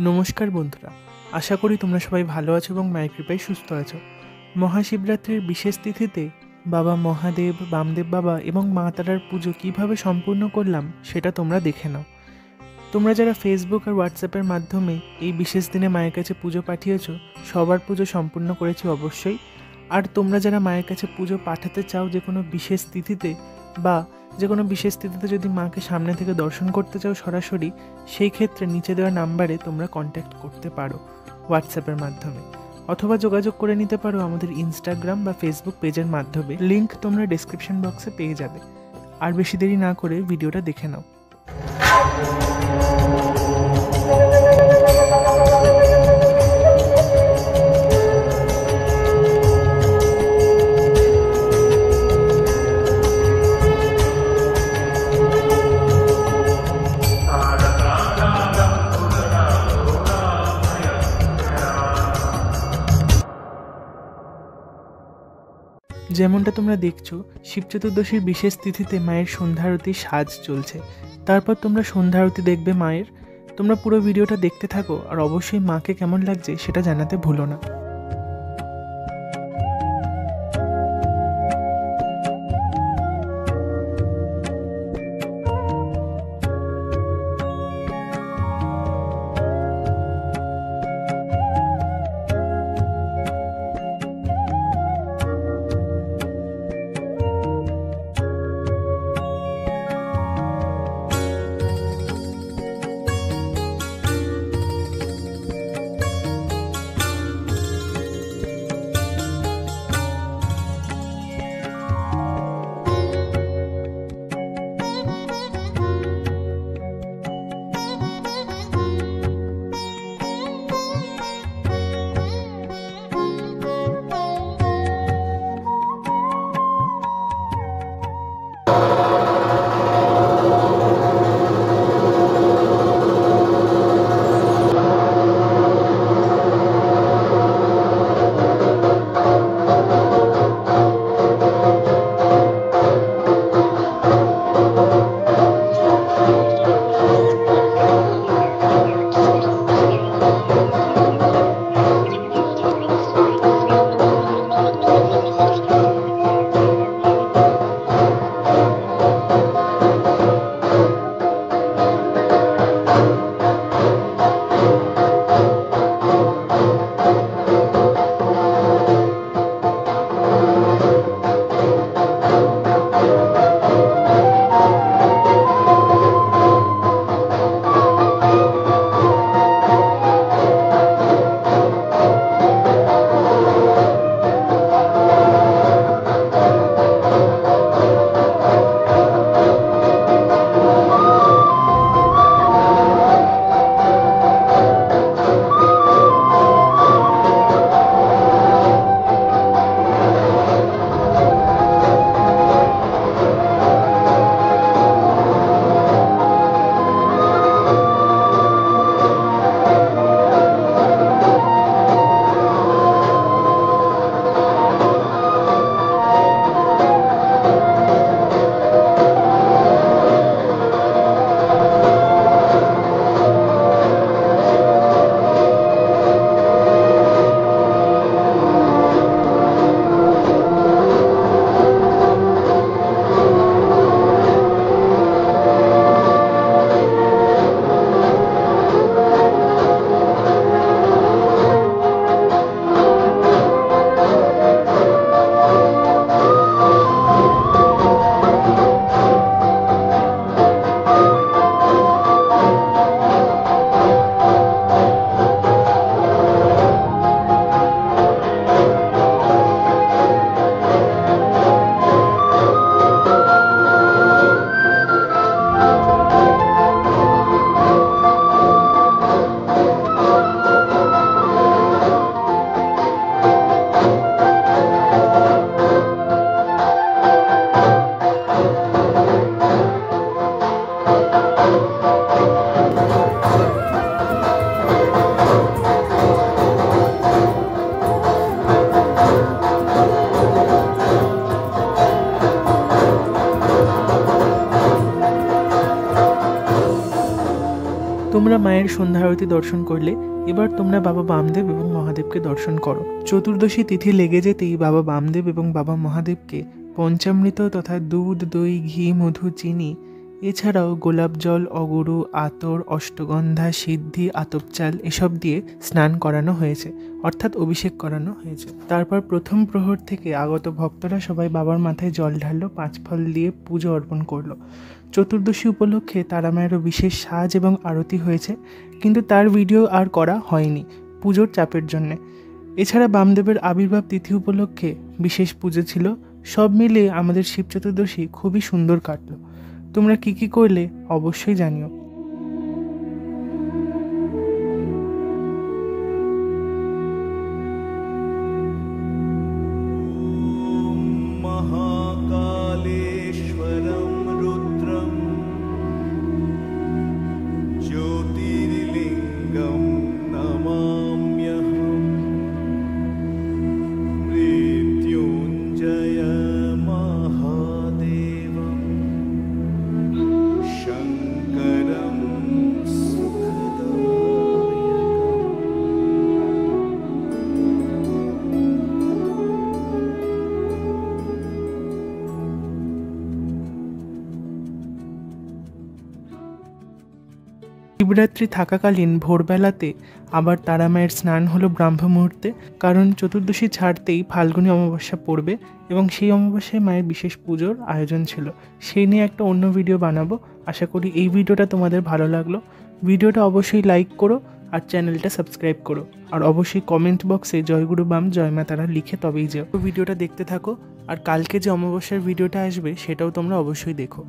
নমস্কার বন্ধুরা, আশা করি তোমরা সবাই ভালো আছো এবং মায়ের কৃপায় সুস্থ আছো। মহাশিবরাত্রির বিশেষ তিথিতে বাবা মহাদেব, বামদেব বাবা এবং মা তারার পুজো কীভাবে সম্পূর্ণ করলাম সেটা তোমরা দেখে নাও। তোমরা যারা ফেসবুক আর হোয়াটসঅ্যাপের মাধ্যমে এই বিশেষ দিনে মায়ের কাছে পুজো পাঠিয়েছো, সবার পুজো সম্পূর্ণ করেছি অবশ্যই। আর তোমরা যারা মায়ের কাছে পুজো পাঠাতে চাও যে কোনো বিশেষ তিথিতে বা যে কোনো বিশেষ তিথিতে যদি মাকে সামনে থেকে দর্শন করতে চাও সরাসরি, সেই ক্ষেত্রে নিচে দেওয়া নাম্বারে তোমরা কন্ট্যাক্ট করতে পারো হোয়াটসঅ্যাপের মাধ্যমে, অথবা যোগাযোগ করে নিতে পারো আমাদের ইনস্টাগ্রাম বা ফেসবুক পেজের মাধ্যমে। লিংক তোমরা ডেসক্রিপশন বক্সে পেয়ে যাবে। আর বেশি দেরি না করে ভিডিওটা দেখে নাও। যেমনটা তোমরা দেখছো, শিব চতুর্দশীর বিশেষ তিথিতে মায়ের সন্ধ্যারতির সাজ চলছে। তারপর তোমরা সন্ধ্যারতি দেখবে মায়ের। তোমরা পুরো ভিডিওটা দেখতে থাকো আর অবশ্যই মাকে কেমন লাগছে সেটা জানাতে ভুলো না। মায়ের সন্ধ্যা আরতি দর্শন করলে, এবার তোমরা বাবা বামদেব এবং মহাদেবকে দর্শন করো। চতুর্দশী তিথি লেগে যেতেই বাবা বামদেব এবং বাবা মহাদেবকে পঞ্চামৃত তথা দুধ, দই, ঘি, মধু, চিনি এছাড়াও গোলাপ জল, অগুরু, আতর, অষ্টগন্ধা, সিদ্ধি, আতপ চাল এসব দিয়ে স্নান করানো হয়েছে, অর্থাৎ অভিষেক করানো হয়েছে। তারপর প্রথম প্রহর থেকে আগত ভক্তরা সবাই বাবার মাথায় জল ঢাললো, 5 ফল দিয়ে পুজো অর্পণ করলো। চতুর্দশী উপলক্ষে তারা মায়েরও বিশেষ সাজ এবং আরতি হয়েছে, কিন্তু তার ভিডিও আর করা হয়নি পুজোর চাপের জন্যে। এছাড়া বামদেবের আবির্ভাব তিথি উপলক্ষে বিশেষ পুজো ছিল। সব মিলিয়ে আমাদের শিব চতুর্দশী খুবই সুন্দর কাটলো। তোমরা কি করলে অবশ্যই জানিও। महाकालेश्वरं रुद्रं ज्योतिर्लिङ्गं नमाम्यहं मृत्युञ्जय महादेवं शङ्करं শিবরাত্রি থাকাকালীন ভোরবেলাতে আবার তারা মায়ের স্নান হলো ব্রাহ্ম মুহূর্তে, কারণ চতুর্দশী ছাড়তেই ফাল্গুনী অমাবস্যা পড়বে এবং সেই অমাবস্যায় মায়ের বিশেষ পুজোর আয়োজন ছিল। সেই নিয়ে একটা অন্য ভিডিও বানাবো। আশা করি এই ভিডিওটা তোমাদের ভালো লাগলো। ভিডিওটা অবশ্যই লাইক করো আর চ্যানেলটা সাবস্ক্রাইব করো, আর অবশ্যই কমেন্ট বক্সে জয়গুরু বাম জয় মা তারা লিখে তবেই যাও। ভিডিওটা দেখতে থাকো, আর কালকে যে অমাবস্যার ভিডিওটা আসবে সেটাও তোমরা অবশ্যই দেখো।